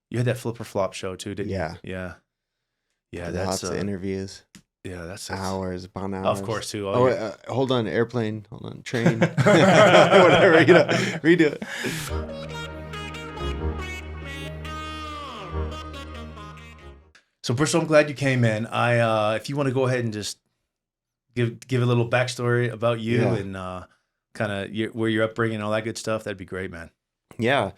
You had that flipper flop show too, didn't Yeah. you? Yeah. Yeah, Lots of interviews. yeah, that's Hours upon hours. of course too. Oh, hold on, airplane. Hold on, train. Whatever, redo it. So Bristol, I'm glad you came in. If you want to go ahead and just give a little backstory about you and kind of where your upbringing and all that good stuff, that'd be great, man. Yeah.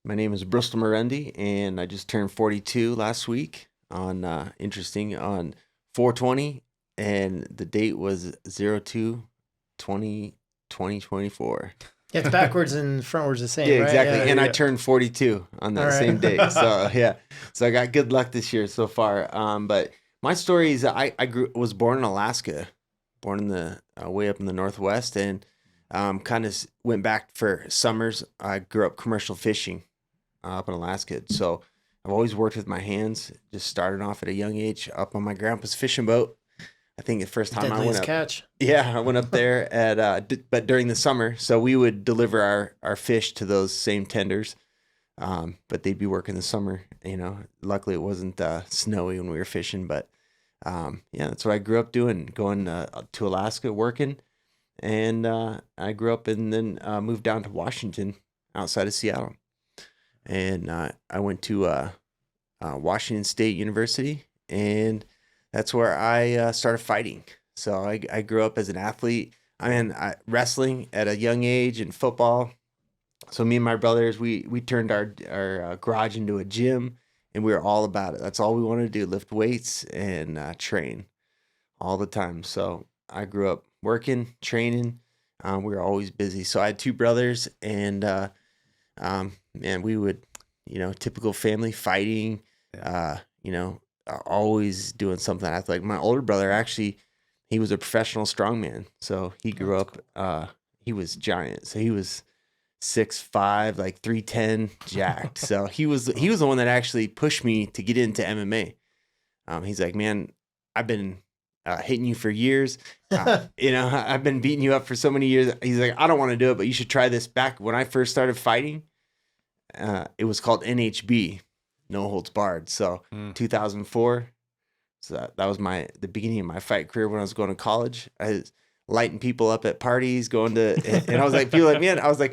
My name is Bristol Marunde, and I just turned 42 last week on 4/20, and the date was 02/20/2024. Yeah, it's backwards and frontwards the same, Yeah, right? exactly. Yeah. And I turned 42 on that same day. So yeah, so I got good luck this year so far. But my story is I was born in Alaska, born in the way up in the Northwest, and kind of went back for summers. I grew up commercial fishing up in Alaska, so I've always worked with my hands. Just started off at a young age up on my grandpa's fishing boat. I think the first time I went up, catch. Yeah, I went up there but during the summer, so we would deliver our fish to those same tenders. But they'd be working the summer, Luckily it wasn't snowy when we were fishing, but yeah, that's what I grew up doing, going to Alaska working. And I grew up and then moved down to Washington outside of Seattle. And I went to Washington State University, and that's where I started fighting. So I grew up as an athlete. Wrestling at a young age and football. So me and my brothers, we turned our garage into a gym, and we were all about it. That's all we wanted to do, lift weights and train all the time. So I grew up working, training. We were always busy. So I had two brothers, and we would, typical family fighting, always doing something athletic. My older brother, actually, he was a professional strongman. So he grew up, he was giant. So he was 6'5", like 310, jacked. So he was the one that actually pushed me to get into MMA. He's like, man, I've been hitting you for years. I've been beating you up for so many years. He's like, I don't want to do it, but you should try this. Back when I first started fighting, it was called NHB, No Holds Barred. So 2004. So that was the beginning of my fight career when I was going to college. I was lighting people up at parties, and I was like,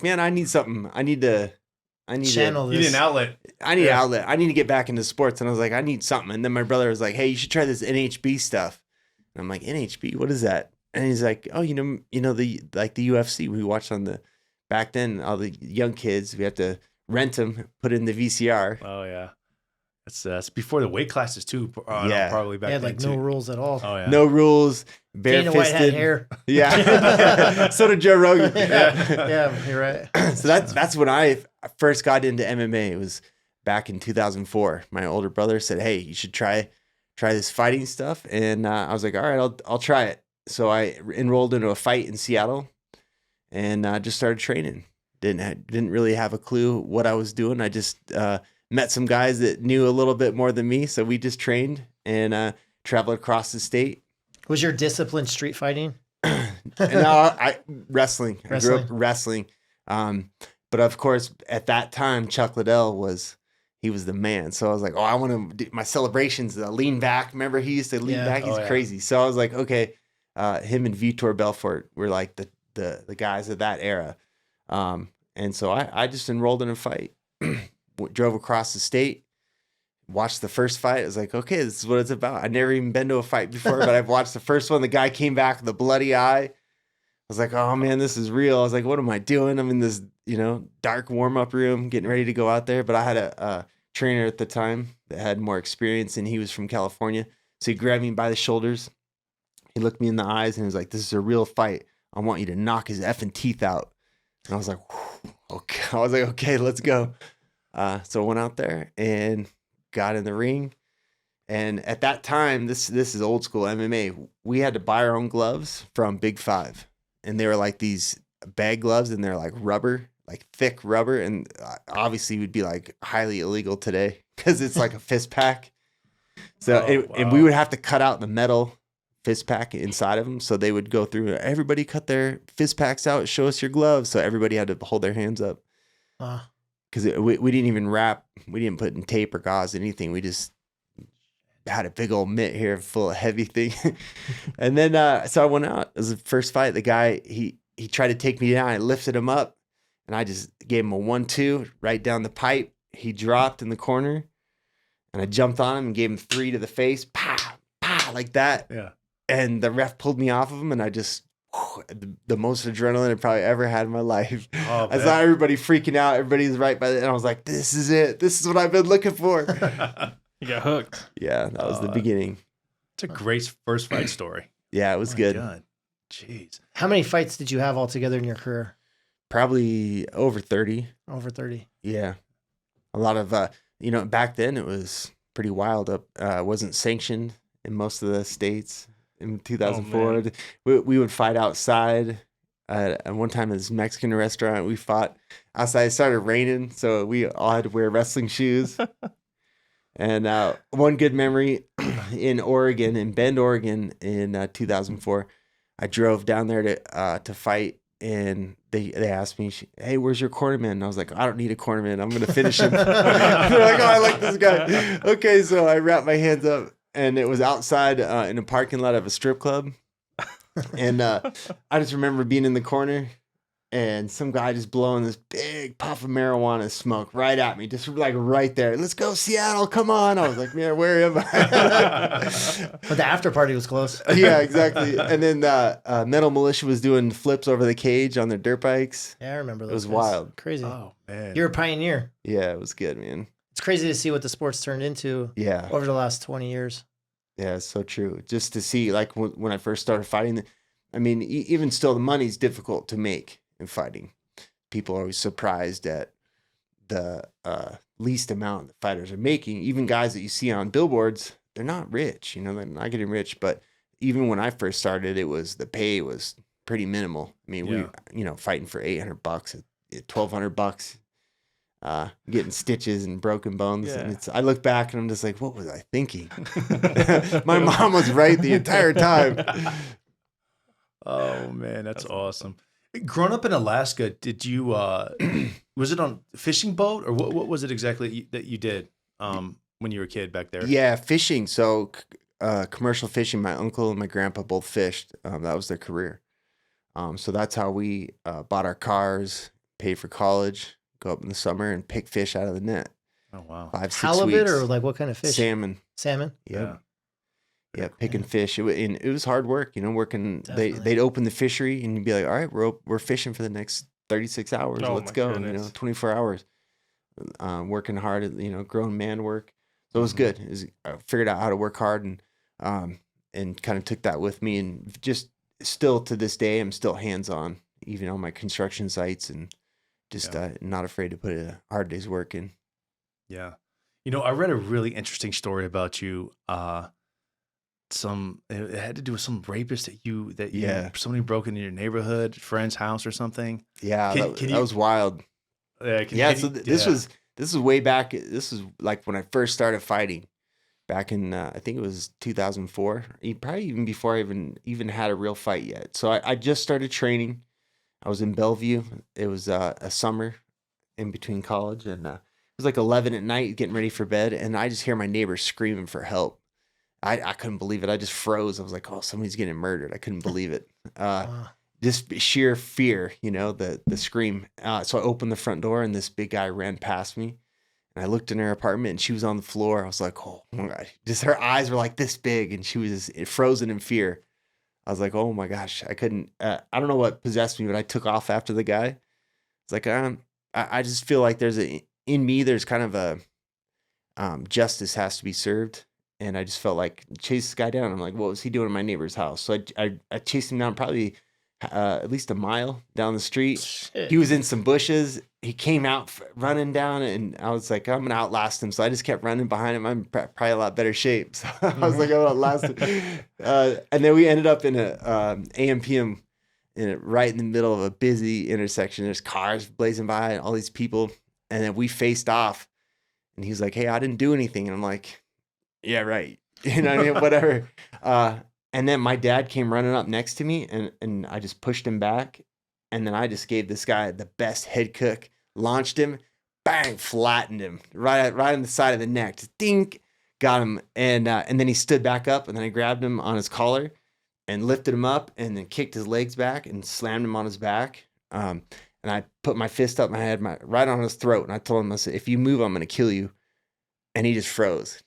man, I need something. I need channel this. You need an outlet. I need an outlet. I need to get back into sports. And I was like, I need something. And then my brother was like, hey, you should try this NHB stuff. And I'm like, NHB, what is that? And he's like, oh, the UFC we watched back then, all the young kids, we have to rent them, put it in the VCR. Oh yeah. That's before the weight classes too. Probably back then. Like no rules at all. Oh yeah. No rules. Dana White had hair. Yeah. So did Joe Rogan. Yeah, you're right. So that's when I first got into MMA. It was back in 2004. My older brother said, hey, you should try this fighting stuff. And I was like, all right, I'll try it. So I enrolled into a fight in Seattle and just started training. Didn't really have a clue what I was doing. I just met some guys that knew a little bit more than me. So we just trained and traveled across the state. Was your discipline street fighting? No, wrestling. I grew up wrestling. But of course, at that time, Chuck Liddell was the man. So I was like, oh, I want to do my celebrations, lean back. Remember, he used to lean back. He's crazy. So I was like, okay, him and Vitor Belfort were like the guys of that era. And so I just enrolled in a fight, drove across the state, watched the first fight. I was like, okay, this is what it's about. I'd never even been to a fight before, but I've watched the first one. The guy came back with a bloody eye. I was like, oh man, this is real. I was like, what am I doing? I'm in this, dark warm-up room getting ready to go out there. But I had a trainer at the time that had more experience, and he was from California. So he grabbed me by the shoulders. He looked me in the eyes and he was like, this is a real fight. I want you to knock his effing teeth out. And I was like, okay. I was like, okay, let's go. So I went out there and got in the ring. And at that time, this is old school MMA. We had to buy our own gloves from Big Five. And they were like these bag gloves, and they're like rubber, like thick rubber. And obviously would be like highly illegal today because it's like a fist pack. So and we would have to cut out the metal fist pack inside of them. So they would go through, everybody cut their fist packs out, show us your gloves. So everybody had to hold their hands up. because we didn't even wrap. We didn't put in tape or gauze, anything. We just had a big old mitt here full of heavy thing. And then, so I went out. It was the first fight. The guy, he tried to take me down. I lifted him up and I just gave him a 1-2 right down the pipe. He dropped in the corner and I jumped on him and gave him 3 to the face. Pow, pow, like that. Yeah. And the ref pulled me off of him and I just, the most adrenaline I probably ever had in my life. Oh, I saw everybody freaking out. Everybody's right by the, and I was like, this is it. This is what I've been looking for. You got hooked. Yeah, that was the beginning. It's a great first fight story. Yeah, it was My good. God. Jeez. How many fights did you have altogether in your career? Probably over 30. Over 30. Yeah. A lot of, back then it was pretty wild. It wasn't sanctioned in most of the states in 2004. We would fight outside. At one time at this Mexican restaurant, we fought outside. It started raining, so we all had to wear wrestling shoes. And one good memory in Oregon, in Bend, Oregon, in 2004, I drove down there to fight, and they asked me, "Hey, where's your cornerman?" And I was like, "I don't need a cornerman. I'm gonna finish him." They're like, "Oh, I like this guy." Okay, so I wrapped my hands up, and it was outside in a parking lot of a strip club, and I just remember being in the corner. And some guy just blowing this big puff of marijuana smoke right at me, just like right there. Let's go, Seattle, come on. I was like, man, where am I? But the after party was close. Yeah, exactly. And then Metal Militia was doing flips over the cage on their dirt bikes. Yeah, I remember those. It was guys. wild. Crazy. Oh, man. You're a pioneer. Yeah, it was good, man. It's crazy to see what the sport's turned into Yeah. over the last 20 years. Yeah, it's so true. Just to see, like, when I first started fighting, I mean, even still, the money's difficult to make in fighting. People are always surprised at the least amount that fighters are making. Even guys that you see on billboards, they're not rich, they're not getting rich. But even when I first started, the pay was pretty minimal. I mean, we fighting for $800, $1,200, getting stitches and broken bones. Yeah. And I look back and I'm just like, what was I thinking? My mom was right the entire time. Oh, man, that's awesome. Growing up in Alaska, did you was it on a fishing boat, or what was it exactly that you did when you were a kid back there? Yeah, fishing. So commercial fishing. My uncle and my grandpa both fished. That was their career. So that's how we bought our cars, paid for college, go up in the summer and pick fish out of the net. Oh, wow. 5-6 Halibut weeks. or like what kind of fish? Salmon. Salmon? Yeah. Yeah, picking fish. It was hard work, working. Definitely. They'd open the fishery and you'd be like, all right, we're fishing for the next 36 hours. Oh, Let's my go. goodness. 24 hours. Working hard at, grown man work. So it was good. I figured out how to work hard and kind of took that with me, and just still to this day, I'm still hands-on, even on my construction sites, and just not afraid to put a hard day's work in. Yeah. I read a really interesting story about you. It had to do with some rapist that somebody broke into your neighborhood, friend's house or something. Yeah, that was wild. This was way back. This was like when I first started fighting, back in I think it was 2004. Probably even before I even had a real fight yet. So I just started training. I was in Bellevue. It was a summer in between college, and it was like 11 at night, getting ready for bed, and I just hear my neighbors screaming for help. I couldn't believe it. I just froze. I was like, oh, somebody's getting murdered. I couldn't believe it. Just sheer fear, the scream. So I opened the front door and this big guy ran past me. And I looked in her apartment and she was on the floor. I was like, oh my God. Just her eyes were like this big and she was frozen in fear. I was like, oh my gosh. I couldn't, I don't know what possessed me, but I took off after the guy. It's like, I just feel like in me, there's kind of a justice has to be served. And I just felt like chase this guy down. I'm like, what was he doing in my neighbor's house? So I chased him down probably at least a mile down the street. Shit. He was in some bushes. He came out running down, and I was like, I'm going to outlast him. So I just kept running behind him. I'm probably a lot better shape. So I was like, I'm going to outlast him. And then we ended up in a AM/PM right in the middle of a busy intersection. There's cars blazing by and all these people. And then we faced off. And he was like, hey, I didn't do anything. And I'm like, yeah, right. You know what I mean? Whatever. And then my dad came running up next to me, and I just pushed him back. And then I just gave this guy the best head cook, launched him, bang, flattened him right on the side of the neck. Just dink, got him. And then he stood back up, and then I grabbed him on his collar and lifted him up and then kicked his legs back and slammed him on his back. And I put my fist up my head, right on his throat. And I told him, I said, if you move, I'm going to kill you. And he just froze.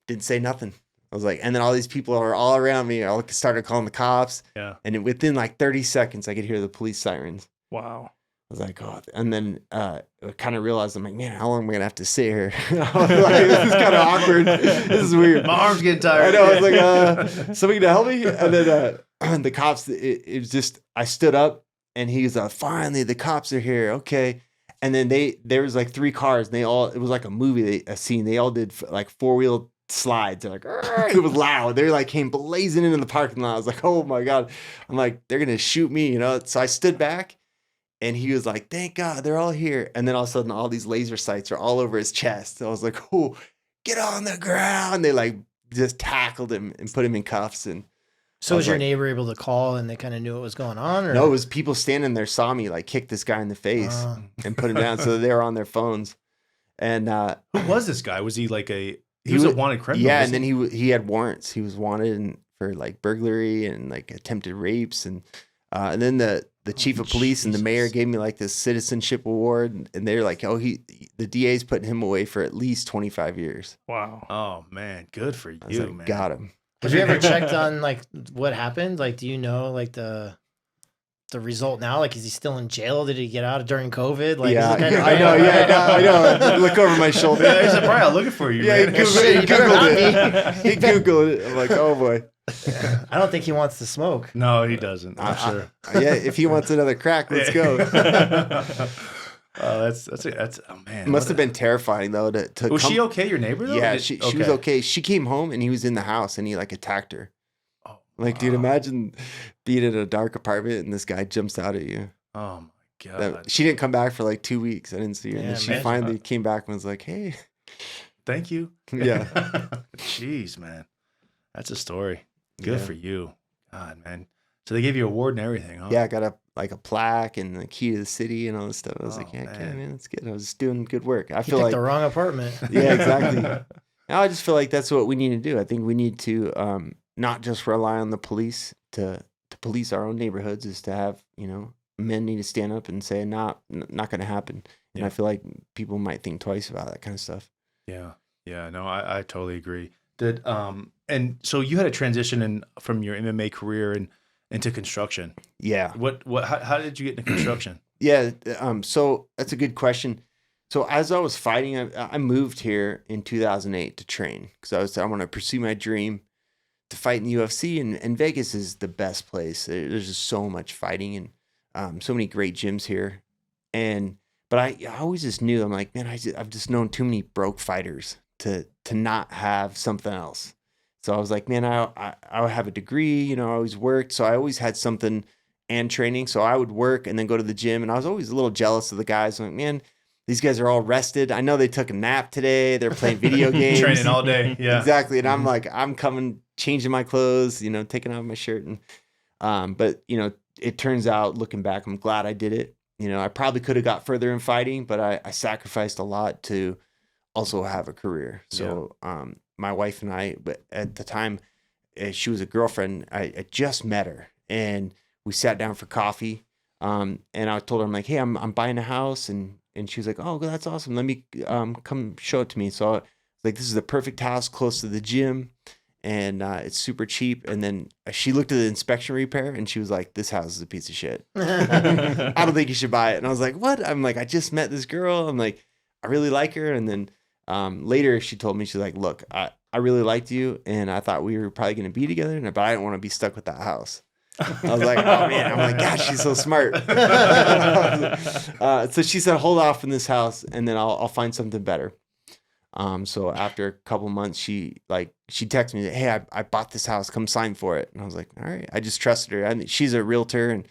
Didn't say nothing. I was like, and then all these people are all around me. I started calling the cops. Yeah. And within like 30 seconds, I could hear the police sirens. Wow. I was like, oh, and then I kind of realized, I'm like, man, how long am I going to have to sit here? I was like, this is kind of awkward. This is weird. My arm's getting tired. I know. I was like, somebody to help me? And then the cops, it was just, I stood up and he was finally, the cops are here. Okay. And then there was like 3 cars and it was like a movie, a scene. They all did like 4-wheel slides. They're like, it was loud. They like came blazing into the parking lot. I was like, oh my God. I'm like, they're going to shoot me, you know? So I stood back and he was like, thank God they're all here. And then all of a sudden all these laser sights are all over his chest. I was like, oh, get on the ground. They like just tackled him and put him in cuffs. And so was your neighbor able to call and they kind of knew what was going on? Or? No, it was people standing there saw me like kick this guy in the face and put him down. So they were on their phones. And who was this guy? Was he like he was a wanted criminal? Yeah, and then he had warrants. He was wanted for like burglary and like attempted rapes, and then the chief of police and the mayor gave me like this citizenship award, and they're like, oh, the DA's putting him away for at least 25 years. Wow. Oh man, good for you, like, man. Got him. Have you ever checked on like what happened? Like, do you know like the result now? Like, is he still in jail? Did he get out during COVID? Like, yeah, I know. Yeah, I know. Look over my shoulder. Yeah, he's probably out looking for you. Yeah, man. he Googled it. He Googled it. I'm like, oh boy. I don't think he wants to smoke. No, he doesn't. I'm sure. Yeah, if he wants another crack, let's go. Oh, that's oh man. It must have been terrifying though to Was she okay, your neighbor though? Yeah, she was okay. She came home and he was in the house and he like attacked her. Oh, like, dude, imagine being in a dark apartment and this guy jumps out at you. Oh my God. She didn't come back for like 2 weeks. I didn't see her. Yeah, And then she finally came back and was like, hey. Thank you. Yeah. Jeez, man. That's a story. Good for you. God, man. So they gave you an award and everything, huh? Yeah, I got a plaque and the key to the city and all this stuff. I was like, yeah, man, that's good. I was just doing good work. I feel like the wrong apartment. Yeah, exactly. Now I just feel like that's what we need to do. I think we need to not just rely on the police to police our own neighborhoods, is to have, men need to stand up and say, not going to happen. And I feel like people might think twice about that kind of stuff. Yeah. Yeah. No, I totally agree. And so you had a transition from your MMA career and into construction. Yeah. How did you get into construction? Yeah. So that's a good question. So as I was fighting, I moved here in 2008 to train because I want to pursue my dream to fight in the UFC, and Vegas is the best place. There's just so much fighting and so many great gyms here. But I always just knew, I'm like, man, I've just known too many broke fighters to not have something else. So I was like, man, I have a degree, I always worked. So I always had something and training. So I would work and then go to the gym. And I was always a little jealous of the guys. I'm like, man, these guys are all rested. I know they took a nap today. They're playing video games. Training all day. Yeah. Exactly. And I'm like, I'm coming, changing my clothes, taking off my shirt. And, but it turns out, looking back, I'm glad I did it. I probably could have got further in fighting, but I sacrificed a lot to also have a career. So, my wife and I, but at the time, she was a girlfriend. I just met her, and we sat down for coffee. And I told her, I'm like, hey, I'm buying a house, and she was like, oh, that's awesome. Let me come show it to me. So I was like, this is the perfect house, close to the gym, and it's super cheap. And then she looked at the inspection repair, and she was like, this house is a piece of shit. I don't think you should buy it. And I was like, what? I'm like, I just met this girl. I'm like, I really like her. And then later she told me, she's like, look, I really liked you, and I thought we were probably going to be together, but I didn't want to be stuck with that house. I was like, oh man, I'm like, gosh, she's so smart. So she said, hold off in this house, and then I'll find something better. So after a couple months, she texted me, hey, I bought this house, come sign for it. And I was like, all right. I just trusted her. She's a realtor, and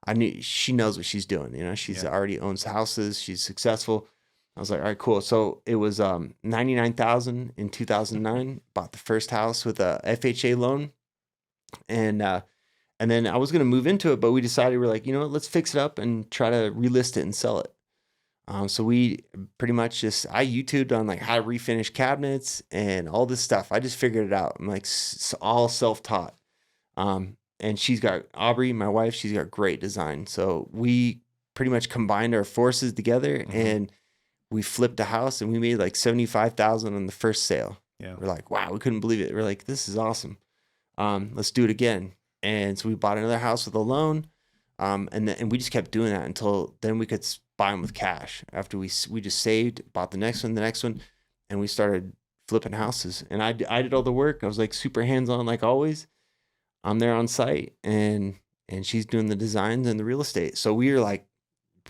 I knew she knows what she's doing. She's already owns houses. She's successful. I was like, all right, cool. So it was $99,000 in 2009. Bought the first house with a FHA loan, and then I was gonna move into it, but we decided, we're like, let's fix it up and try to relist it and sell it. So we pretty much I YouTubed on like how to refinish cabinets and all this stuff. I just figured it out. I'm like all self-taught. And she's got Aubrey, my wife, she's got great design. So we pretty much combined our forces together and we flipped a house and we made like 75,000 on the first sale. Yeah. We're like, wow, we couldn't believe it. We're like, this is awesome. Let's do it again. And so we bought another house with a loan. And we just kept doing that until then we could buy them with cash. After we just saved, bought the next one, and we started flipping houses. And I did all the work. I was like super hands-on like always. I'm there on site and she's doing the designs and the real estate. So we were like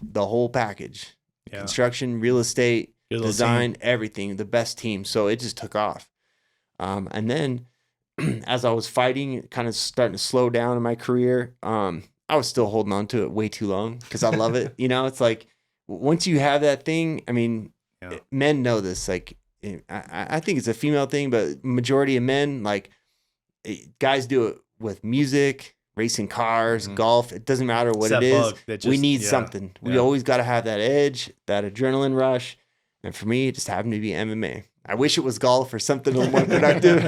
the whole package. Yeah. Construction, real estate, design, everything, the best team. So it just took off. And then as I was fighting, kind of starting to slow down in my career, I was still holding on to it way too long because I love it. It's like once you have that thing, I mean, men know this. Like, I think it's a female thing, but majority of men, like, guys do it with music, racing cars, golf. It doesn't matter what it is. We need something. We always got to have that edge, that adrenaline rush. And for me, it just happened to be MMA. I wish it was golf or something more productive,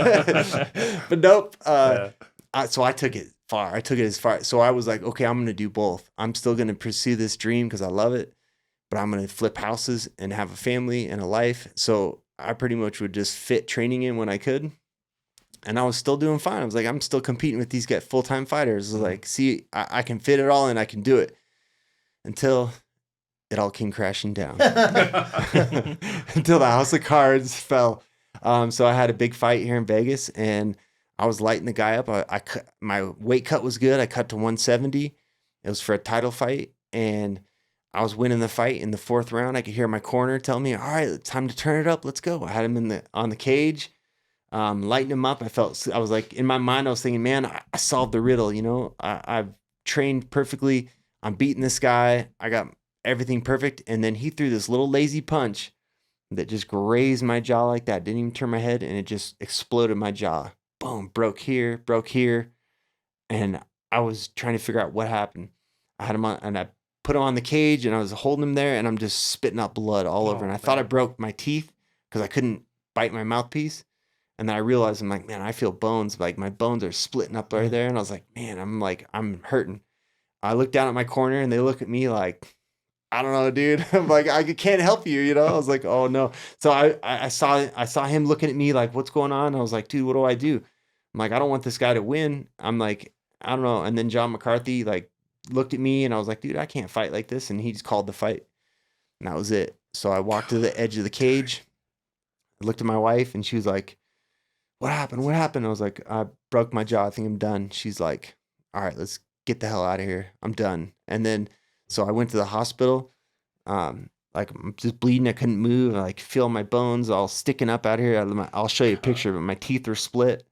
but nope. So I took it far. I took it as far. So I was like, okay, I'm going to do both. I'm still going to pursue this dream because I love it, but I'm going to flip houses and have a family and a life. So I pretty much would just fit training in when I could. And I was still doing fine. I was like, I'm still competing with these full-time fighters. I was like, see, I can fit it all and I can do it until it all came crashing down. Until the house of cards fell. So I had a big fight here in Vegas and I was lighting the guy up. I cut, my weight cut was good. I cut to 170. It was for a title fight. And I was winning the fight in the 4th round. I could hear my corner tell me, all right, it's time to turn it up. Let's go. I had him on the cage, lighting him up. I was like, in my mind, I was thinking, man, I solved the riddle. I've trained perfectly. I'm beating this guy. I got everything perfect. And then he threw this little lazy punch that just grazed my jaw like that. Didn't even turn my head. And it just exploded my jaw. Boom, broke here. And I was trying to figure out what happened. I had him on, and I put him on the cage, and I was holding him there, and I'm just spitting out blood all over. And I thought I broke my teeth because I couldn't bite my mouthpiece. And then I realized, I'm like, man, I feel bones. Like, my bones are splitting up right there. And I was like, man, I'm hurting. I looked down at my corner, and they look at me like, I don't know, dude. I'm like, I can't help you, I was like, oh, no. So I saw him looking at me like, what's going on? I was like, dude, what do I do? I'm like, I don't want this guy to win. I'm like, I don't know. And then John McCarthy like looked at me and I was like, dude, I can't fight like this. And he just called the fight. And that was it. So I walked to the edge of the cage. I looked at my wife and she was like, what happened? What happened? I was like, I broke my jaw. I think I'm done. She's like, all right, let's get the hell out of here. I'm done. And then, so I went to the hospital. Like I'm just bleeding. I couldn't move. I like feel my bones all sticking up out here. I'll show you a picture of it. My teeth were split.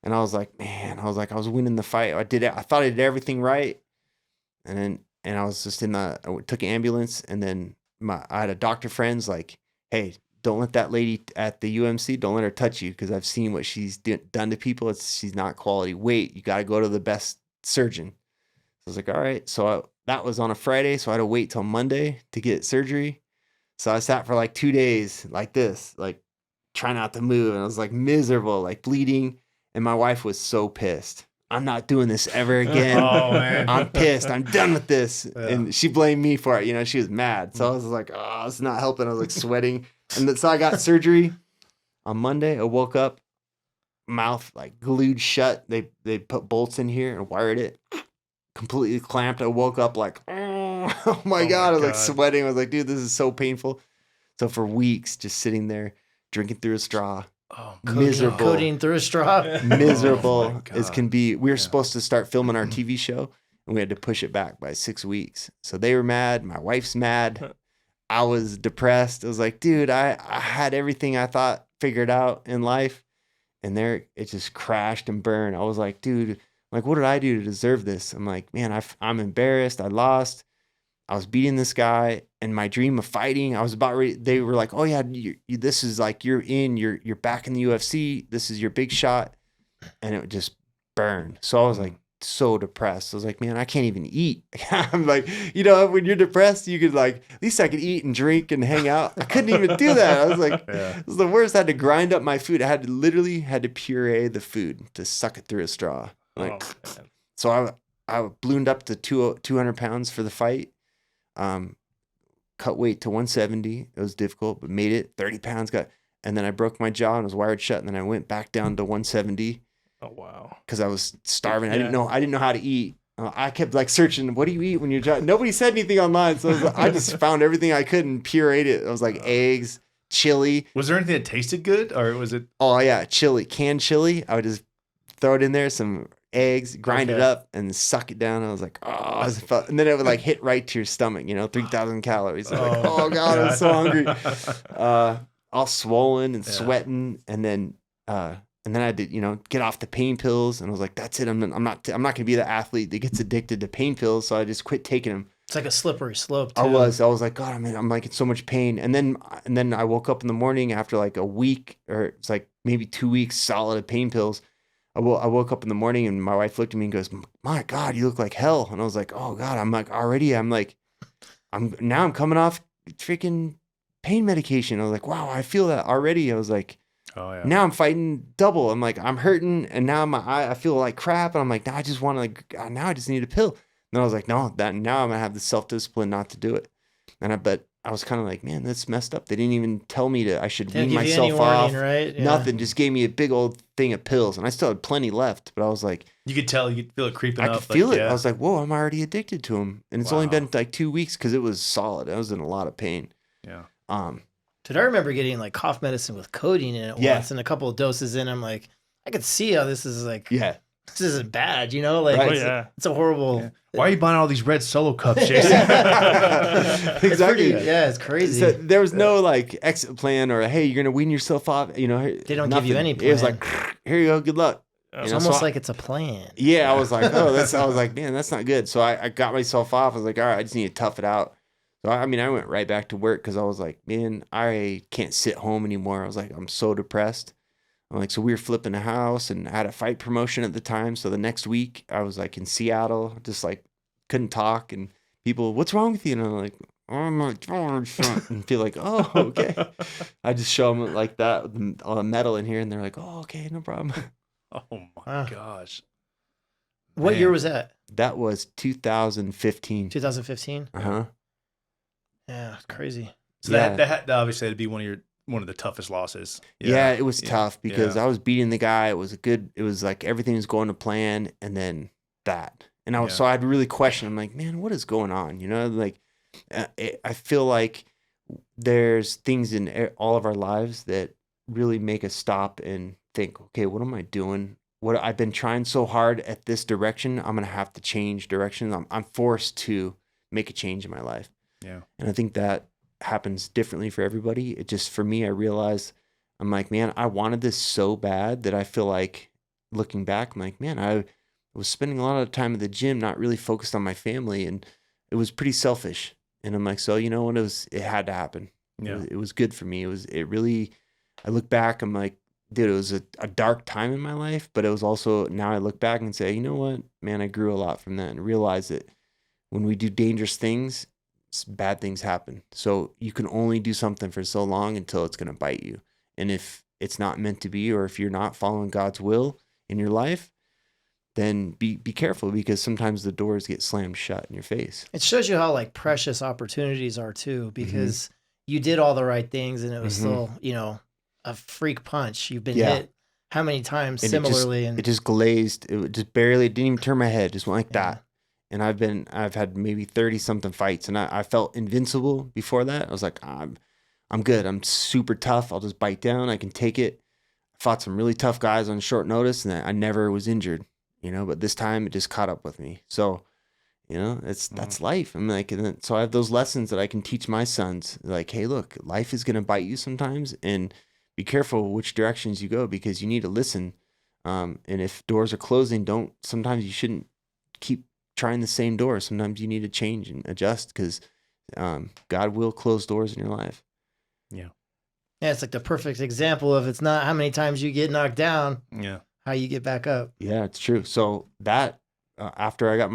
And I was like, man, I was winning the fight. I thought I did everything right. And I was just I took an ambulance. And then I had a doctor friends like, hey, don't let that lady at the UMC, don't let her touch you. Because I've seen what she's done to people. She's not quality. Wait, you got to go to the best surgeon. So I was like, all right. So that was on a Friday. So I had to wait till Monday to get surgery. So I sat for like 2 days like this, like trying not to move. And I was like miserable, like bleeding. And my wife was so pissed. I'm not doing this ever again. Oh, man. I'm pissed. I'm done with this. Yeah. And she blamed me for it. She was mad. So I was like, oh, it's not helping. I was like sweating. And so I got surgery on Monday. I woke up, mouth like glued shut. They put bolts in here and wired it. Completely clamped. I woke up like, oh my God. I was like sweating. I was like, dude, this is so painful. So for weeks, just sitting there, drinking through a straw. Oh, miserable. Codeine through a straw. Miserable as can be. We were supposed to start filming our TV show, and we had to push it back by 6 weeks. So they were mad. My wife's mad. I was depressed. I was like, dude, I had everything I thought figured out in life, and there it just crashed and burned. I was like, dude, like, what did I do to deserve this? I'm like, man, I'm embarrassed. I lost. I was beating this guy, and my dream of fighting, I was about ready. They were like, oh yeah, this is like, you're back in the UFC. This is your big shot. And it just burned. So I was like, so depressed. I was like, man, I can't even eat. I'm like, you know, when you're depressed, you could like, at least I could eat and drink and hang out. I couldn't even do that. I was like, it was the worst. I had to grind up my food. I had to literally puree the food to suck it through a straw. Like, so I ballooned up to 200 pounds for the fight. Cut weight to 170. It was difficult, but made it. 30 pounds and then I broke my jaw and was wired shut. And then I went back down to 170. Oh wow! Because I was starving. I didn't know how to eat. I kept like searching. What do you eat when you're driving? Nobody said anything online, so I just found everything I could and pureed it. It was like eggs, chili. Was there anything that tasted good, or was it? Oh yeah, chili, canned chili. I would just throw it in there, some eggs, grind it up, and suck it down. I was like, oh, and then it would like hit right to your stomach. 3,000 calories. I was like, oh god, I'm so hungry. All swollen and sweating, and then I had to, get off the pain pills, and I was like, that's it. I'm not going to be the athlete that gets addicted to pain pills. So I just quit taking them. It's like a slippery slope, too. I was like, God, I'm like in so much pain. And then I woke up in the morning after like a week, or it's like maybe 2 weeks solid of pain pills. I woke up in the morning and my wife looked at me and goes, my God, you look like hell. And I was like, oh God, I'm coming off freaking pain medication. I was like, wow, I feel that already. I was like, oh yeah. Now I'm fighting double. I'm like, I'm hurting, and now I feel like crap, and I'm like, now I just want to now I just need a pill. And then I was like, now I'm gonna have the self-discipline not to do it. But I was kind of like, man, that's messed up. They didn't even tell me I should wean myself off. Right? Yeah. Nothing. Just gave me a big old thing of pills, and I still had plenty left. But I was like, you could feel it creeping up. I could feel it. Yeah. I was like, whoa, I'm already addicted to them, and it's only been like 2 weeks because it was solid. I was in a lot of pain. Yeah. Dude, I remember getting like cough medicine with codeine in it once, and a couple of doses in. I'm like, I could see how this is like, this isn't bad, Like, right. it's a horrible. Yeah. Why are you buying all these red Solo cups, Jason? Exactly. It's crazy. So there was no like exit plan or hey, you're gonna wean yourself off. They don't give you any plan. It was like, here you go, good luck. It's almost like it's a plan. Yeah, I was like, I was like, man, that's not good. So I got myself off. I was like, all right, I just need to tough it out. So, I went right back to work because I was like, man, I can't sit home anymore. I was like, I'm so depressed. I'm like, so we were flipping a house and I had a fight promotion at the time. So the next week I was like in Seattle, just like couldn't talk. And people, what's wrong with you? And I'm like, oh, I'm like, and feel like, oh, okay. I just show them like that with all the metal in here. And they're like, oh, okay, no problem. Oh my gosh. What year was that? That was 2015. 2015? Uh-huh. Yeah, it's crazy. So that obviously had to be one of the toughest losses. Yeah, it was tough because I was beating the guy. It was like everything was going to plan, and then that. And so I'd really question. I'm like, man, what is going on? Like I feel like there's things in all of our lives that really make us stop and think, okay, what am I doing? What I've been trying so hard at this direction, I'm gonna have to change directions. I'm forced to make a change in my life. Yeah. And I think that happens differently for everybody. It just, for me, I realized, I'm like, man, I wanted this so bad that I feel like looking back, I'm like, man, I was spending a lot of time at the gym, not really focused on my family. And it was pretty selfish. And I'm like, so, you know what? It had to happen. Yeah. It was good for me. I look back, I'm like, dude, it was a dark time in my life, but it was also, now I look back and say, you know what, man, I grew a lot from that and realized that when we do dangerous things, bad things happen. So you can only do something for so long until it's going to bite you. And if it's not meant to be, or if you're not following God's will in your life, then be careful, because sometimes the doors get slammed shut in your face. It shows you how like precious opportunities are too, because you did all the right things and it was still, a freak punch. You've been hit how many times similarly? It just glazed. It just barely didn't even turn my head. Just went like that. And I've had maybe 30 something fights, and I felt invincible before that. I was like, I'm good. I'm super tough. I'll just bite down. I can take it. I fought some really tough guys on short notice, and I never was injured, but this time it just caught up with me. So, that's life. I'm like, so I have those lessons that I can teach my sons. Like, hey, look, life is going to bite you sometimes, and be careful which directions you go, because you need to listen. And if doors are closing, sometimes you shouldn't keep trying the same door. Sometimes you need to change and adjust, because God will close doors in your life. Yeah, it's like the perfect example of, it's not how many times you get knocked down, how you get back up. Yeah, it's true. So that after I got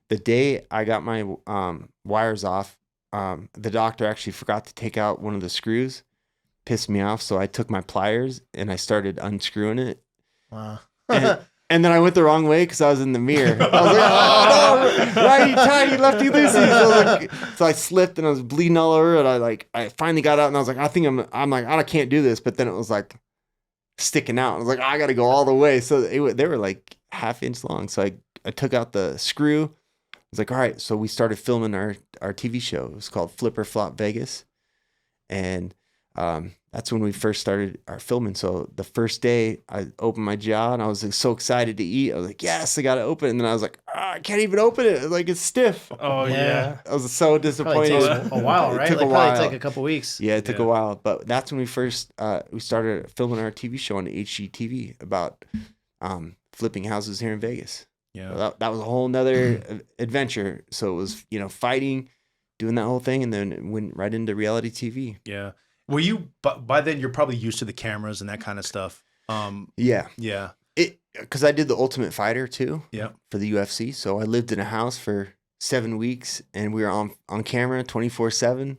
the day I got my wires off, the doctor actually forgot to take out one of the screws. Pissed me off, so I took my pliers and I started unscrewing it. Wow. And then I went the wrong way because I was in the mirror. I was like, oh no, righty tighty, lefty loosey. So I slipped and I was bleeding all over. And I finally got out and I was like, I think I'm like, I can't do this. But then it was like sticking out. I was like, I got to go all the way. So they were like half-inch long. So I took out the screw. I was like, all right. So we started filming our TV show. It was called Flip or Flop Vegas. And that's when we first started our filming. So the first day I opened my jaw and I was like, so excited to eat. I was like, yes, I got to open it. And then I was like, I can't even open it. Like it's stiff. Oh yeah. I was so disappointed. Probably takes a while, right? It took like a while. probably take a couple weeks. Yeah, it took a while. But that's when we first, we started filming our TV show on HGTV about flipping houses here in Vegas. Yeah. So that was a whole nother adventure. So it was, fighting, doing that whole thing. And then it went right into reality TV. Yeah. Were you, by then you're probably used to the cameras and that kind of stuff. Yeah. Yeah. Because I did the Ultimate Fighter too. Yeah. For the UFC. So I lived in a house for 7 weeks and we were on camera 24/7.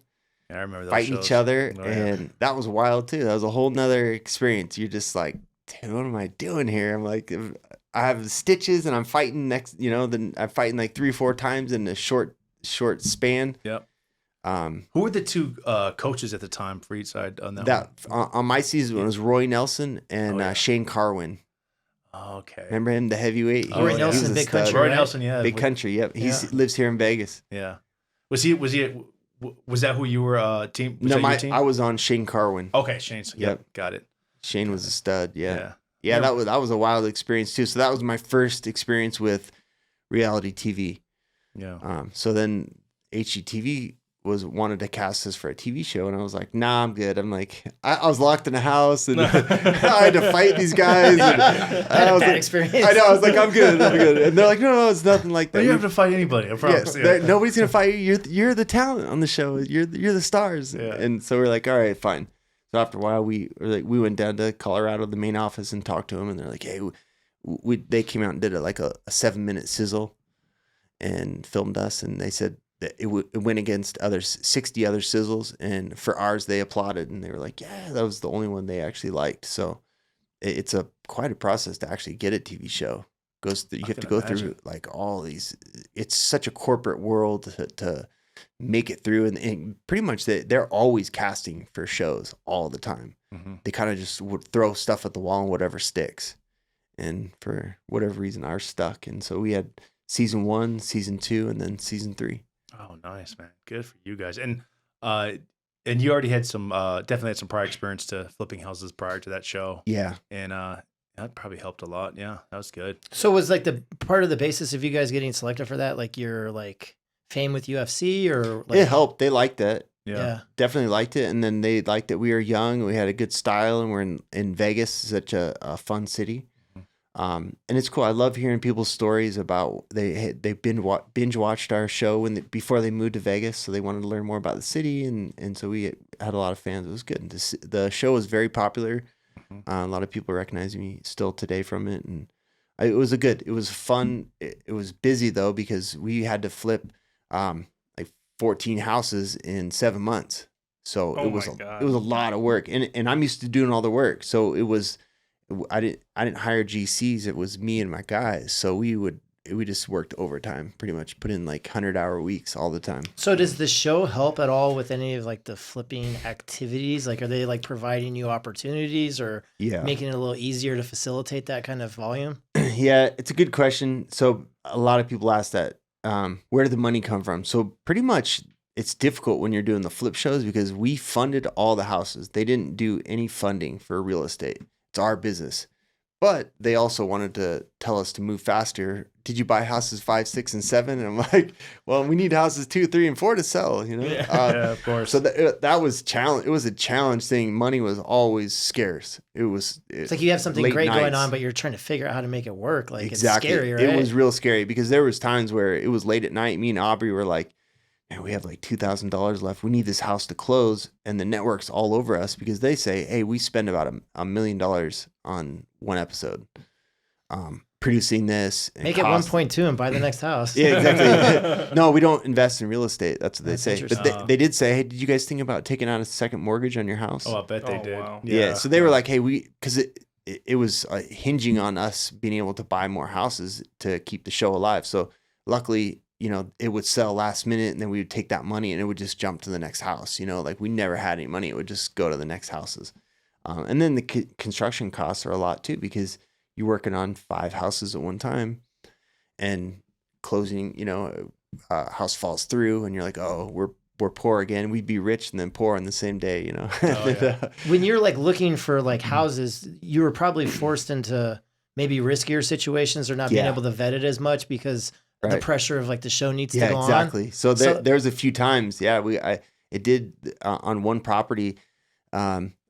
Yeah, I remember those fighting shows. each other. Oh, yeah. And that was wild too. That was a whole nother experience. You're just like, dude, what am I doing here? I'm like, I have stitches and I'm fighting then I'm fighting like 3 or 4 times in a short span. Yep. Who were the two coaches at the time for each side on that one? On my season, it was Roy Nelson and Shane Carwin. Oh, okay. Remember him, the heavyweight? Roy He Nelson, was a Big stud. Country, Roy right? Nelson, yeah. Big Country, yep. He lives here in Vegas. Yeah. Was that who you were team? Was No, that your team? I was on Shane Carwin. Okay, Shane's. Yep. Got it. Shane was a stud, yeah. Yeah. That was a wild experience too. So that was my first experience with reality TV. Yeah. So then HGTV wanted to cast us for a TV show, and I was like, nah, I'm good. I'm like, I was locked in a house, and I had to fight these guys. And I was bad experience. I know. I was like, I'm good. And they're like, no, it's nothing like that. You don't have to fight anybody. I promise. Yeah, nobody's gonna fight you. You're the talent on the show. You're the stars. Yeah. And so we're like, all right, fine. So after a while, we went down to Colorado, the main office, and talked to them, and they're like, hey, they came out and did a 7-minute sizzle, and filmed us, and they said that it went against 60 other sizzles, and for ours they applauded, and they were like, yeah, that was the only one they actually liked. So it's quite a process to actually get a TV show. You have to go through like all these. It's such a corporate world to make it through, and pretty much they're always casting for shows all the time. Mm-hmm. They kind of just would throw stuff at the wall and whatever sticks, and for whatever reason ours stuck, and so we had season 1, season 2, and then season 3. Oh, nice, man. Good for you guys. And you already had definitely had some prior experience to flipping houses prior to that show. Yeah. And that probably helped a lot. Yeah, that was good. So was like the part of the basis of you guys getting selected for that, like your fame with UFC, or It helped. They liked it. Yeah. Definitely liked it. And then they liked that we were young, we had a good style, and we're in Vegas, such a fun city. And it's cool. I love hearing people's stories about they binge watched our show before they moved to Vegas, so they wanted to learn more about the city, and so we had a lot of fans. It was good. The show was very popular. A lot of people recognize me still today from it, and it was fun. It was busy though, because we had to flip 14 houses in 7 months. So it was a lot of work, and I'm used to doing all the work. So it was. I didn't hire GCs. It was me and my guys. So we just worked overtime, pretty much put in 100-hour weeks all the time. So does the show help at all with any of the flipping activities? Are they providing you opportunities or making it a little easier to facilitate that kind of volume? Yeah, it's a good question. So a lot of people ask that, where did the money come from? So pretty much it's difficult when you're doing the flip shows because we funded all the houses. They didn't do any funding for real estate. It's our business. But they also wanted to tell us to move faster. Did you buy houses 5, 6, and 7? And I'm like, well, we need houses 2, 3, and 4 to sell, Yeah, of course. So that was challenge. It was a challenge thing. Money was always scarce. It's like you have something great nights. going on, but you're trying to figure out how to make it work. Exactly. It's scary, right? It was real scary because there was times where it was late at night. Me and Aubrey were like, man, we have $2,000 left. We need this house to close. And the network's all over us because they say, hey, we spend about $1 million on one episode. producing this. Make it 1.2 and buy the next house. Yeah, exactly. No, we don't invest in real estate. That's what they say. But they did say, hey, did you guys think about taking out a second mortgage on your house? Oh, I bet they did. Wow. Yeah. So they were like, hey, because it was hinging on us being able to buy more houses to keep the show alive. So luckily, it would sell last minute, and then we would take that money and it would just jump to the next house. Like we never had any money. It would just go to the next houses. And then the construction costs are a lot too, because you're working on 5 houses at one time and closing, house falls through and you're like, oh, we're poor again. We'd be rich and then poor on the same day, Oh, yeah. When you're like looking for like houses, you were probably forced into maybe riskier situations or not being able to vet it as much because the pressure of like the show needs to go on. Yeah, exactly. So there's a few times, it did on one property.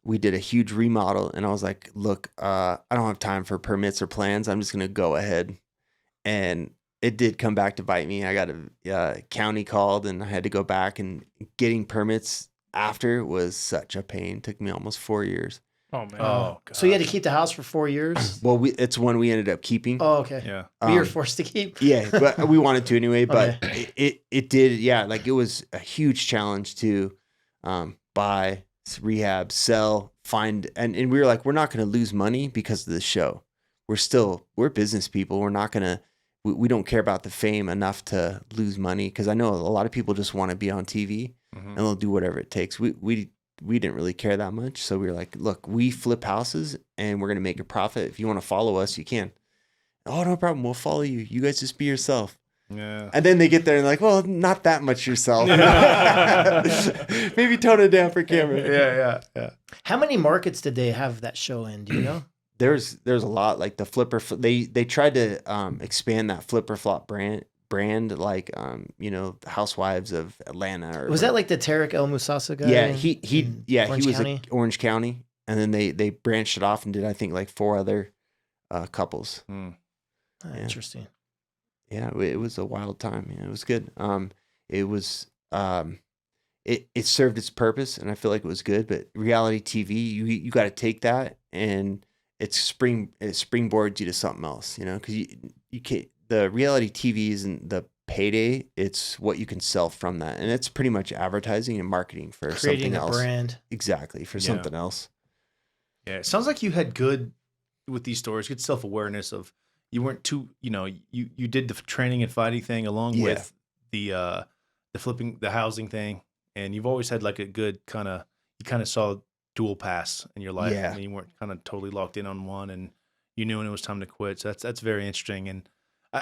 We did a huge remodel and I was like, look, I don't have time for permits or plans. I'm just going to go ahead. And it did come back to bite me. I got a county called and I had to go back, and getting permits after was such a pain. It took me almost 4 years. Oh, man. Oh, God. So you had to keep the house for 4 years? Well, it's one we ended up keeping. Oh, okay. Yeah. We were forced to keep? Yeah, but we wanted to anyway. But it did, like it was a huge challenge to buy, rehab, sell, find. And we were like, we're not going to lose money because of the show. We're business people. We're not going to. We don't care about the fame enough to lose money, because I know a lot of people just want to be on TV and they'll do whatever it takes. We didn't really care that much. So we were like, look, we flip houses and we're going to make a profit. If you want to follow us, you can. Oh, no problem. We'll follow you. You guys just be yourself. Yeah. And then they get there and like, well, not that much yourself. Maybe tone it down for camera. Yeah. How many markets did they have that show in? Do you know? There's a lot, like the flipper. They tried to expand that flipper flop brand, like the Housewives of Atlanta. Was that like the Tarek El Moussasa guy? Yeah, he was County? Orange County, and then they branched it off and did, I think, like 4 other couples. Interesting. Yeah, it was a wild time. Yeah, it was good. It was it served its purpose, and I feel like it was good. But reality TV, you got to take that and it springboards you to something else, because you can't. The reality TV isn't the payday; it's what you can sell from that, and it's pretty much advertising and marketing for Creating something else. Brand, exactly, for something else. Yeah, it sounds like you had good with these stories, good self awareness of you weren't too, you did the training and fighting thing along with the flipping the housing thing, and you've always had like a good you kind of saw dual paths in your life. Yeah. And you weren't kind of totally locked in on one, and you knew when it was time to quit. So that's very interesting. And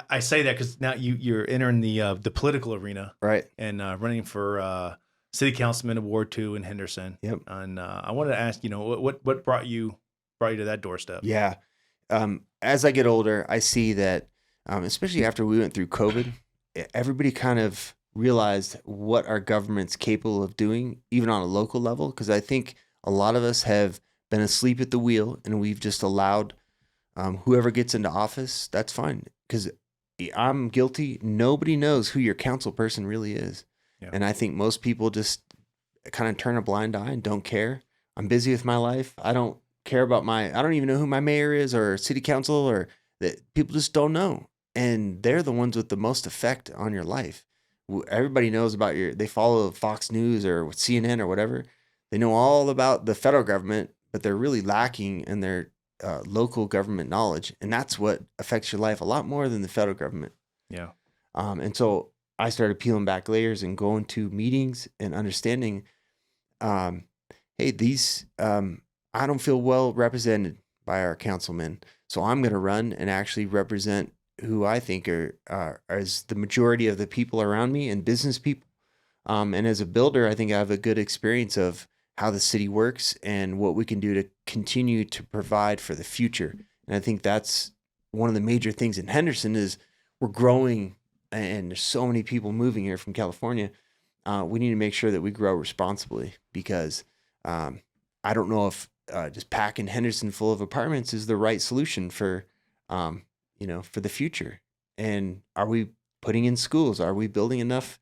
I say that because now you're entering the political arena, right? And running for city councilman of Ward 2 in Henderson. Yep. And I wanted to ask, what brought you to that doorstep? Yeah. As I get older, I see that, especially after we went through COVID, everybody kind of realized what our government's capable of doing, even on a local level. Because I think a lot of us have been asleep at the wheel, and we've just allowed whoever gets into office, that's fine. Because I'm guilty. Nobody knows who your council person really is. Yeah. And I think most people just kind of turn a blind eye and don't care. I'm busy with my life. I don't care about I don't even know who my mayor is or city council, or that people just don't know. And they're the ones with the most effect on your life. Everybody knows about they follow Fox News or CNN or whatever. They know all about the federal government, but they're really lacking in their local government knowledge. And that's what affects your life a lot more than the federal government. Yeah. And so I started peeling back layers and going to meetings and understanding, hey, these, I don't feel well represented by our councilmen. So I'm going to run and actually represent who I think are as the majority of the people around me and business people. And as a builder, I think I have a good experience of how the city works and what we can do to continue to provide for the future. And I think that's one of the major things in Henderson is we're growing, and there's so many people moving here from California. We need to make sure that we grow responsibly, because I don't know if just packing Henderson full of apartments is the right solution for the future. And are we putting in schools? Are we building enough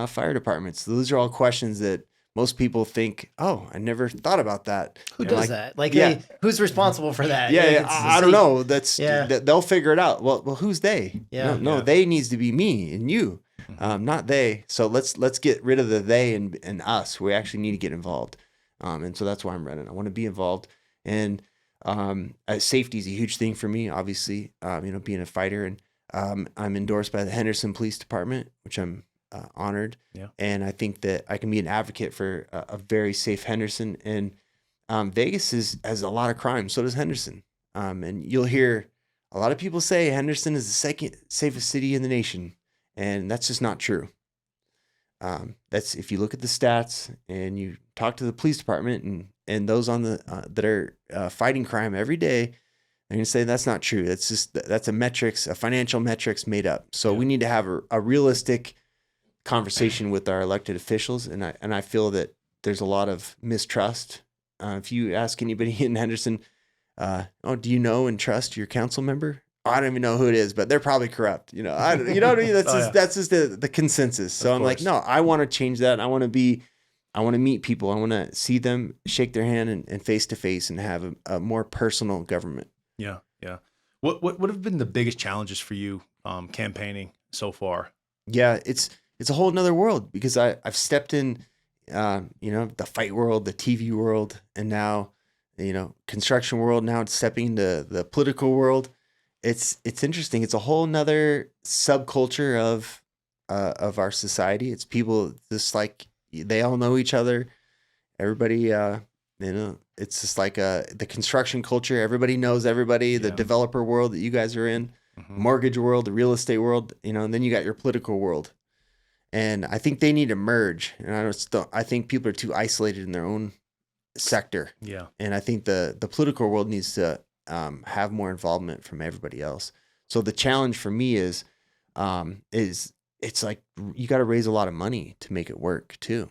fire departments? Those are all questions that most people think, oh, I never thought about that. Who And does like, that? Like, yeah. who's responsible for that? Yeah, Like, yeah, it's I don't know. That's Yeah. they'll figure it out. Well, who's they? Yeah. No, Yeah. they needs to be me and you, not they. So let's get rid of the they and us. We actually need to get involved, and so that's why I'm running. I want to be involved, and safety is a huge thing for me. Obviously, being a fighter, and I'm endorsed by the Henderson Police Department, which I'm honored. Yeah. And I think that I can be an advocate for a very safe Henderson. And Vegas has a lot of crime. So does Henderson. And you'll hear a lot of people say Henderson is the second safest city in the nation. And that's just not true. That's if you look at the stats and you talk to the police department and those on the that are fighting crime every day, they're gonna say that's not true. That's a financial metrics made up. So we need to have a realistic conversation with our elected officials, and I feel that there's a lot of mistrust. If you ask anybody in Henderson, do you know and trust your council member? Oh, I don't even know who it is, but they're probably corrupt. You know what I mean? That's just the consensus. So I'm like, no, I want to change that. I want to meet people. I want to see them, shake their hand, and face to face, and have a more personal government. Yeah, yeah. What have been the biggest challenges for you campaigning so far? Yeah, it's a whole nother world because I've stepped in, the fight world, the TV world, and now, construction world. Now it's stepping into the political world. It's interesting. It's a whole nother subculture of our society. It's people just like they all know each other. Everybody, it's just like the construction culture. Everybody knows everybody. The developer world that you guys are in, mortgage world, the real estate world. And then you got your political world. And I think they need to merge. And I think people are too isolated in their own sector. Yeah. And I think the political world needs to have more involvement from everybody else. So the challenge for me is it's like you got to raise a lot of money to make it work too.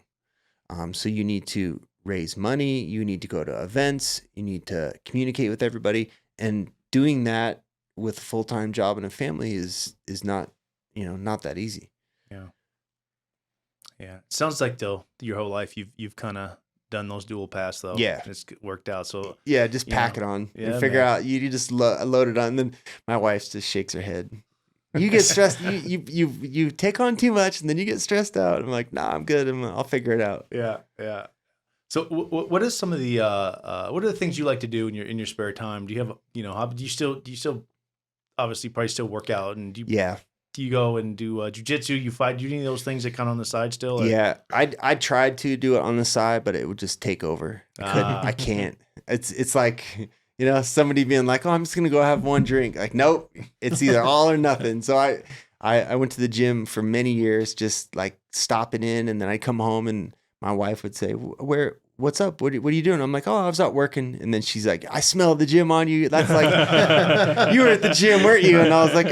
So you need to raise money. You need to go to events. You need to communicate with everybody. And doing that with a full-time job and a family is not, not that easy. Yeah. Yeah. It sounds like though your whole life you've kind of done those dual paths though. Yeah. It's worked out. So yeah, just pack it on and figure out. You just load it on. And then my wife just shakes her head. You get stressed. you take on too much, and then you get stressed out. I'm like, nah, I'm good. I'll figure it out. Yeah, yeah. So what is some of the what are the things you like to do in your spare time? Do you have do you still obviously probably still work out, and do you go and do jujitsu? You fight? Do you do any of those things that kind of on the side still? Or? Yeah, I tried to do it on the side, but it would just take over. I couldn't. I can't. It's like, somebody being like, oh, I'm just gonna go have one drink. Like, nope, it's either all or nothing. So I went to the gym for many years, just like stopping in, and then I'd come home and my wife would say, what's up? What are you doing? I'm like, oh, I was out working. And then she's like, I smell the gym on you. That's like, you were at the gym, weren't you? And I was like,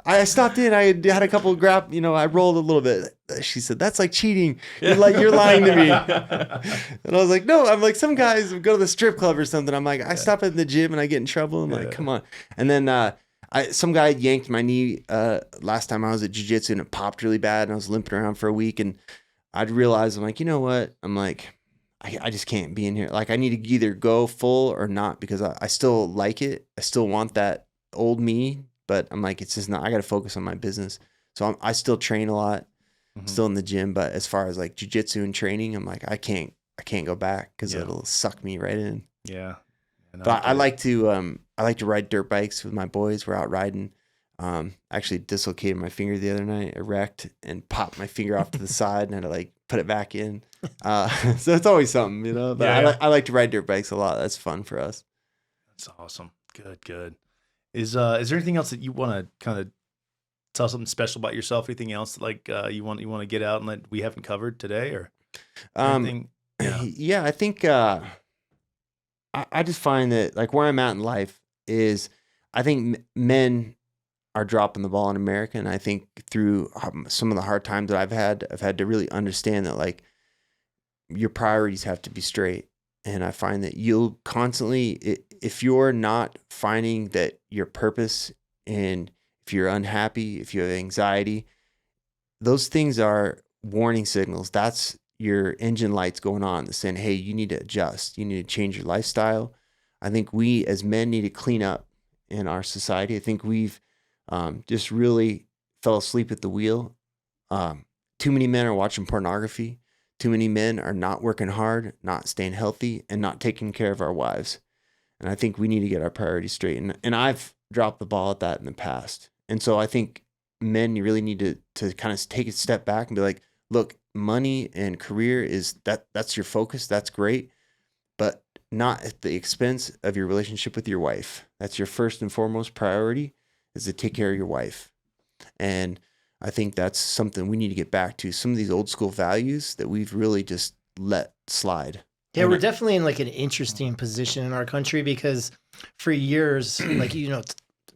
I stopped in. I had a couple of I rolled a little bit. She said, that's like cheating. You're lying to me. And I was like, no, I'm like, some guys go to the strip club or something. I'm like, I stop at the gym and I get in trouble. I'm like, come on. And then some guy yanked my knee last time I was at jiu-jitsu, and it popped really bad, and I was limping around for a week. And I'd realized, I'm like, you know what? I'm like, I just can't be in here. Like, I need to either go full or not, because I still like it. I still want that old me, but I'm like, it's just not, I got to focus on my business. So I still train a lot, still in the gym. But as far as like jujitsu and training, I'm like, I can't go back because it'll suck me right in. Yeah. But I like to ride dirt bikes with my boys. We're out riding. Actually dislocated my finger the other night. I wrecked and popped my finger off to the side and had to like put it back in. So it's always something, But I like to ride dirt bikes a lot. That's fun for us. That's awesome. Good. Is there anything else that you want to kind of tell something special about yourself? Anything else like you want to get out and that we haven't covered today, or anything? Yeah, I think I just find that like where I'm at in life is I think men are dropping the ball in America. And I think through some of the hard times that I've had to really understand that like your priorities have to be straight. And I find that you'll constantly, if you're not finding that your purpose, and if you're unhappy, if you have anxiety, those things are warning signals. your engine lights going on, saying, hey, you need to adjust. You need to change your lifestyle. I think we as men need to clean up in our society. I think we've just really fell asleep at the wheel. Too many men are watching pornography. Too many men are not working hard, not staying healthy, and not taking care of our wives. And I think we need to get our priorities straight. And I've dropped the ball at that in the past. And so I think men, you really need to kind of take a step back and be like, look, money and career that's your focus. That's great, but not at the expense of your relationship with your wife. That's your first and foremost priority, is to take care of your wife. And I think that's something we need to get back to. Some of these old school values that we've really just let slide. Yeah, we're definitely in like an interesting position in our country because for years, like,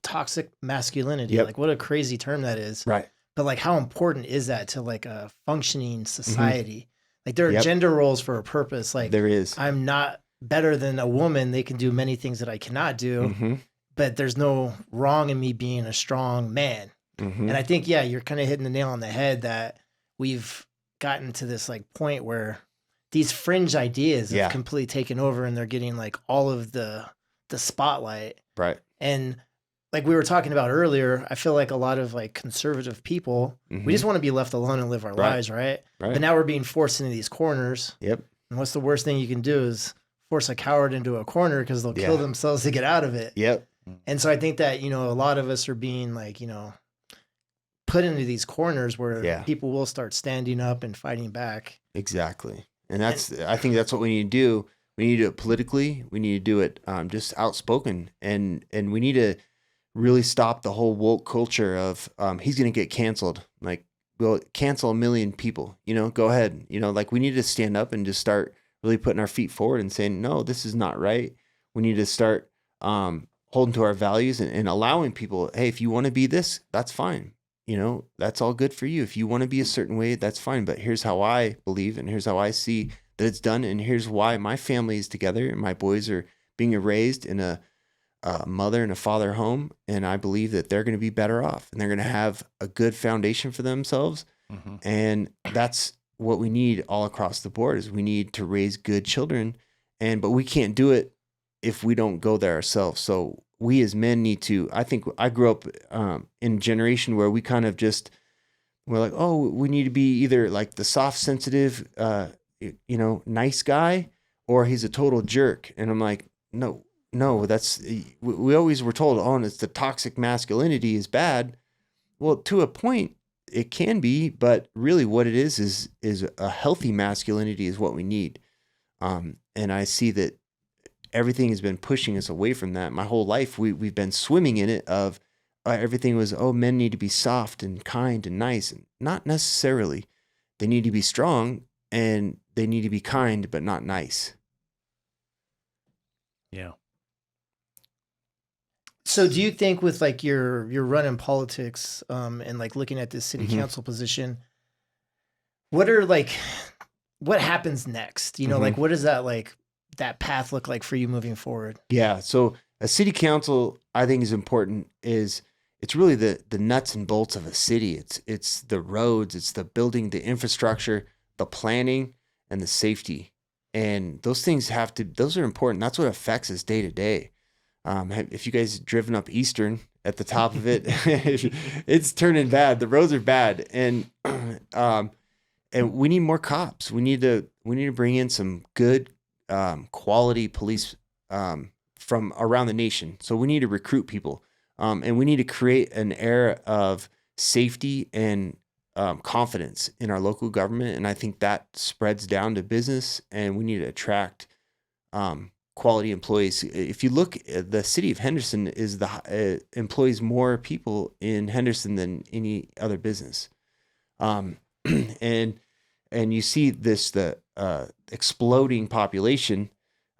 toxic masculinity, like what a crazy term that is. Right. But like, how important is that to like a functioning society? Like there are gender roles for a purpose. Like there is. I'm not better than a woman. They can do many things that I cannot do, but there's no wrong in me being a strong man. And I think, you're kind of hitting the nail on the head that we've gotten to this like point where these fringe ideas have completely taken over and they're getting like all of the spotlight. Right. And like we were talking about earlier, I feel like a lot of like conservative people, we just want to be left alone and live our lives, right? But now we're being forced into these corners. Yep. And what's the worst thing you can do is force a coward into a corner because they'll kill themselves to get out of it. Yep. And so I think that, a lot of us are being like, put into these corners where people will start standing up and fighting back. Exactly. And I think that's what we need to do. We need to do it politically. We need to do it just outspoken. And we need to really stop the whole woke culture of he's going to get canceled. Like, well, cancel 1 million people, go ahead. Like we need to stand up and just start really putting our feet forward and saying, no, this is not right. We need to start holding to our values and allowing people, hey, if you want to be this, that's fine. That's all good for you. If you want to be a certain way, that's fine. But here's how I believe and here's how I see that it's done. And here's why my family is together and my boys are being raised in a mother and a father home. And I believe that they're going to be better off and they're going to have a good foundation for themselves. And that's what we need all across the board is we need to raise good children. But we can't do it if we don't go there ourselves. So we as men need to, I think I grew up in a generation where we kind of just, we're like, oh, we need to be either like the soft, sensitive, nice guy, or he's a total jerk. And I'm like, no, we always were told, oh, and it's the toxic masculinity is bad. Well, to a point, it can be, but really what it is a healthy masculinity is what we need. And I see that everything has been pushing us away from that. My whole life, we've been swimming in it of everything was, men need to be soft and kind and nice. And not necessarily. They need to be strong and they need to be kind, but not nice. Yeah. So do you think with like your run in politics and like looking at this city council position, what happens next? Like what does that path look like for you moving forward? Yeah. So a city council, I think is important it's really the nuts and bolts of a city. It's the roads, it's the building, the infrastructure, the planning and the safety. And those things those are important. That's what affects us day to day. If you guys driven up Eastern at the top of it, it's turning bad. The roads are bad. And we need more cops. We need to bring in some good, quality police from around the nation. So we need to recruit people, and we need to create an era of safety and confidence in our local government. And I think that spreads down to business, and we need to attract quality employees. If you look, the city of Henderson employs more people in Henderson than any other business, and you see the exploding population.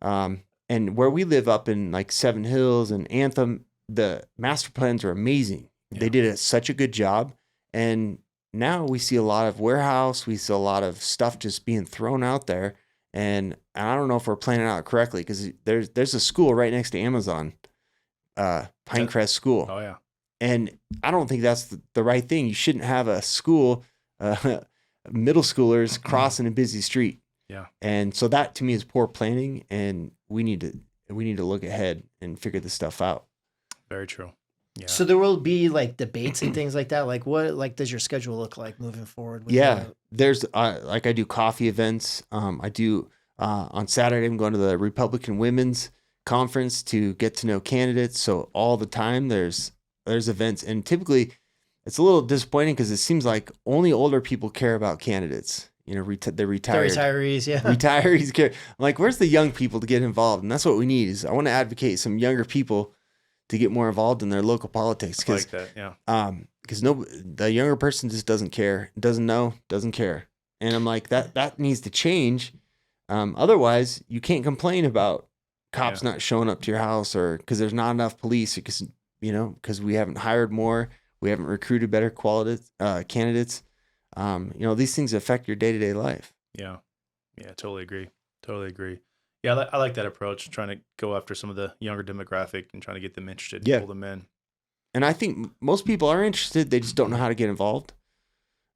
And where we live up in like Seven Hills and Anthem, the master plans are amazing. Yeah. They did such a good job. And now we see a lot of warehouse. We see a lot of stuff just being thrown out there. And I don't know if we're planning out correctly because there's a school right next to Amazon, Pinecrest School. Oh, yeah. And I don't think that's the right thing. You shouldn't have a school middle schoolers crossing a busy street. Yeah. And so that to me is poor planning, and we need to look ahead and figure this stuff out. Very true. Yeah. So there will be like debates and things like that. Like what like does your schedule look like moving forward? With There's like I do coffee events. I do on Saturday I'm going to the Republican Women's Conference to get to know candidates. So all the time there's events, and typically it's a little disappointing because it seems like only older people care about candidates. You know, the retired. The retirees, yeah. Retirees care. I'm like, where's the young people to get involved? And that's what we need. Is I want to advocate some younger people to get more involved in their local politics. Because like that, yeah. Because the younger person just doesn't care, doesn't know, doesn't care. And I'm like, that needs to change. Otherwise, you can't complain about cops not showing up to your house, or because there's not enough police, because we haven't hired more, we haven't recruited better quality candidates. These things affect your day-to-day life. Yeah. Totally agree. Yeah, I like that approach, trying to go after some of the younger demographic and trying to get them interested and pull them in. And I think most people are interested, they just don't know how to get involved.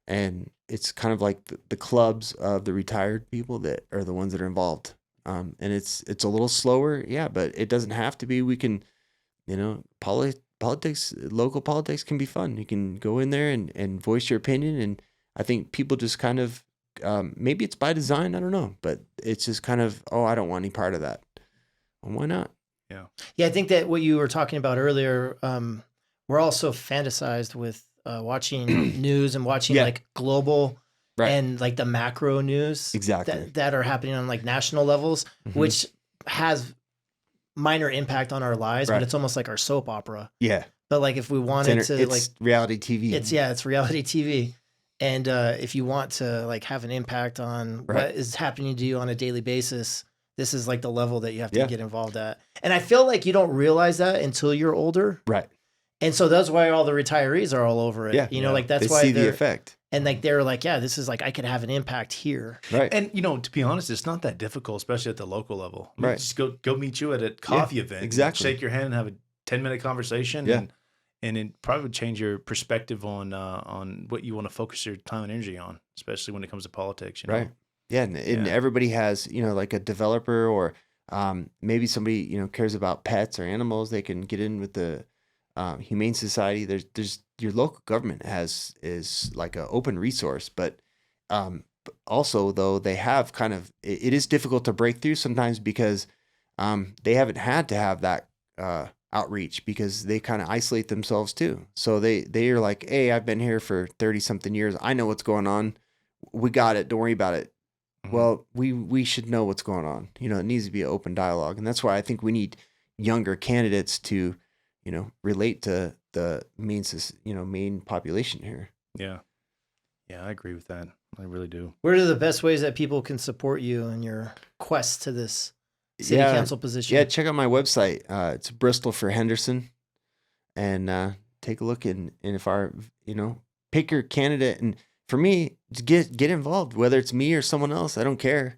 And it's kind of like the clubs of the retired people that are the ones that are involved. And it's a little slower, but it doesn't have to be. We can, politics, local politics can be fun. You can go in there and voice your opinion. And I think people just kind of, maybe it's by design, I don't know, but it's just kind of, I don't want any part of that. Well, why not? Yeah, I think that what you were talking about earlier, we're also fantasized with watching news and watching like global and like the macro news that are happening on like national levels, which has minor impact on our lives, but it's almost like our soap opera. Yeah. But like if we wanted to it's reality TV. It's reality TV. And if you want to like have an impact on what is happening to you on a daily basis, this is like the level that you have to get involved at. And I feel like you don't realize that until you're older. Right. And so that's why all the retirees are all over it. Yeah. Like that's why they see the effect. And like they're like, this is like I could have an impact here. Right. And to be honest, it's not that difficult, especially at the local level. I mean, right. Just go meet you at a coffee event. Exactly. Shake your hand and have a 10-minute conversation. Yeah. And it probably would change your perspective on what you want to focus your time and energy on, especially when it comes to politics. Right. Yeah. And everybody has, like a developer or maybe somebody, cares about pets or animals. They can get in with the Humane Society. There's your local government is like an open resource, but also though they have kind of, it is difficult to break through sometimes because they haven't had to have that outreach because they kind of isolate themselves too. So they are like, hey, I've been here for 30 something years. I know what's going on. We got it. Don't worry about it. Mm-hmm. Well, we should know what's going on. It needs to be an open dialogue. And that's why I think we need younger candidates to, relate to the main population here. Yeah. Yeah, I agree with that. I really do. What are the best ways that people can support you in your quest to this city council position? Yeah, check out my website. It's Bristol for Henderson, and take a look. And if pick your candidate. And for me, get involved. Whether it's me or someone else, I don't care.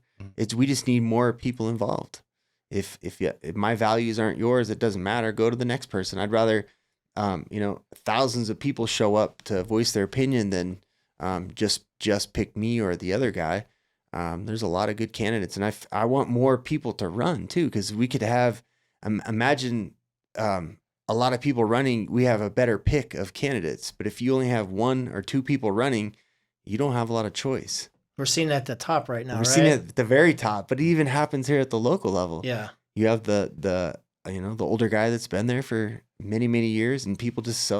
We just need more people involved. If my values aren't yours, it doesn't matter. Go to the next person. I'd rather, thousands of people show up to voice their opinion than just pick me or the other guy. There's a lot of good candidates, and I want more people to run too, because we could have, imagine a lot of people running, we have a better pick of candidates. But if you only have one or two people running, you don't have a lot of choice. We're seeing it at the top right now. We're seeing it at the very top, but it even happens here at the local level. Yeah, you have the older guy that's been there for many, many years, and people just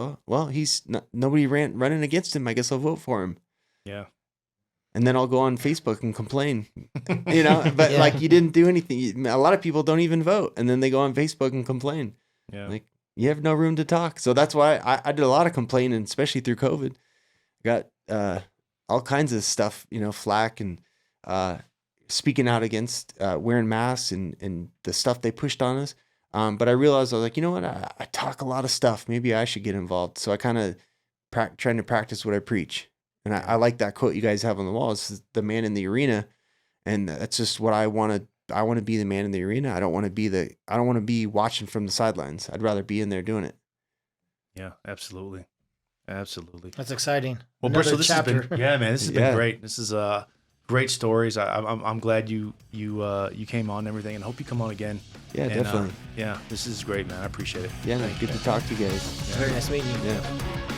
nobody running against him. I guess I'll vote for him. Yeah. And then I'll go on Facebook and complain, but like you didn't do anything. A lot of people don't even vote, and then they go on Facebook and complain. Yeah. Like you have no room to talk. So that's why I did a lot of complaining, especially through COVID. Got all kinds of stuff, flack and speaking out against wearing masks and the stuff they pushed on us. But I realized I was like, you know what? I talk a lot of stuff. Maybe I should get involved. So I kind of trying to practice what I preach. And I like that quote you guys have on the wall. It's the man in the arena. And that's just what I want to. I want to be the man in the arena. I don't want to be watching from the sidelines. I'd rather be in there doing it. Yeah, absolutely. Absolutely. That's exciting. Well, Another Bristol, this chapter. has been this has been great. This is great stories. I'm glad you came on and everything, and hope you come on again. Yeah, and, definitely. Yeah, this is great, man. I appreciate it. Yeah, no, good to talk to you guys. Very nice meeting you. Yeah.